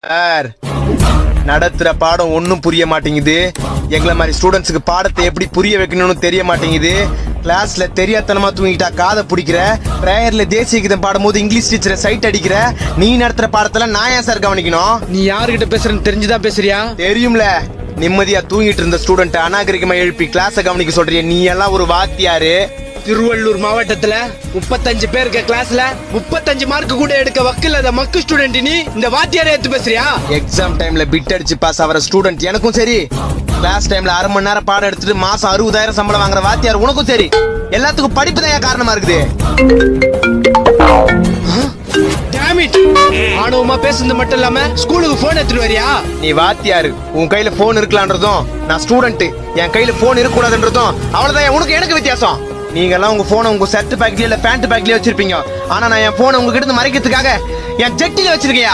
Sir, நடத்துற பாடம் ஒன்னும் புரிய மாட்டேங்குது. எங்களை மாதிரி ஸ்டூடெண்ட்ஸுக்கு பாடத்தை எப்படி புரிய வைக்கணும்னு தெரிய மாட்டேங்குது. கிளாஸ்ல தெரியாதனமா தூங்கிட்டா காதை பிடிக்கிற, பிரேயர்ல தேசிய கீதம் பாடும்போது இங்கிலீஷ் டீச்சரை சைட் அடிக்கிற. நீ நடத்துற பாடத்துல நான் ஏன் சார் கவனிக்கணும்? நீ யாருகிட்ட பேசுறன்னு தெரிஞ்சுதான் பேசுறியா? தெரியும்ல. நிம்மதியா தூங்கிட்டு இருந்த ஸ்டூடெண்ட் அநாகரிகமா எழுப்பி கிளாஸ கவனிக்க சொல்றிய. நீ எல்லாம் ஒரு வாத்தியாரு? திருவள்ளூர் மாவட்டத்துல 35 பேர் இருக்க கிளாஸ்ல 35 மார்க் கூட எடுக்க வக்கில்லாத மக்கு ஸ்டூடெண்ட் நீ இந்த வாத்தியாரை ஏத்து பேசுறியா? எக்ஸாம் டைம்ல பிட் அடிச்சு பாஸ் ஆகிற ஸ்டூடெண்ட் எனக்கும் சரி, கிளாஸ் டைம்ல அரை மணி நேரம் பாடம் எடுத்துட்டு மாசம் 60,000 சம்பளம் வாங்குற வாத்தியார் உனக்கும் சரி. எல்லாத்துக்கும் படிப்பு தான் காரணமா இருக்குது. ஆணவமா பேசுறது மட்டும் இல்லாம ஸ்கூலுக்கு போன் எடுத்துட்டு வரியா? நீ வாத்தியாரு, உன் கையில போன் இருக்கலான்றதும் நான் ஸ்டூடெண்ட் என் கையில போன் இருக்க கூடாதுன்றதும் அவ்வளவுதான் உனக்கு எனக்கு வித்தியாசம். நீங்க எல்லாம் உங்க போனை உங்க ஷர்ட் பேக்லயே இல்ல பேண்ட் பேக்லயே வச்சிருப்பீங்க. ஆனா நான் என் போனை உங்ககிட்ட இருந்து மறைக்கிறதுக்காக என் ஜெட்டில வச்சிருக்கியா?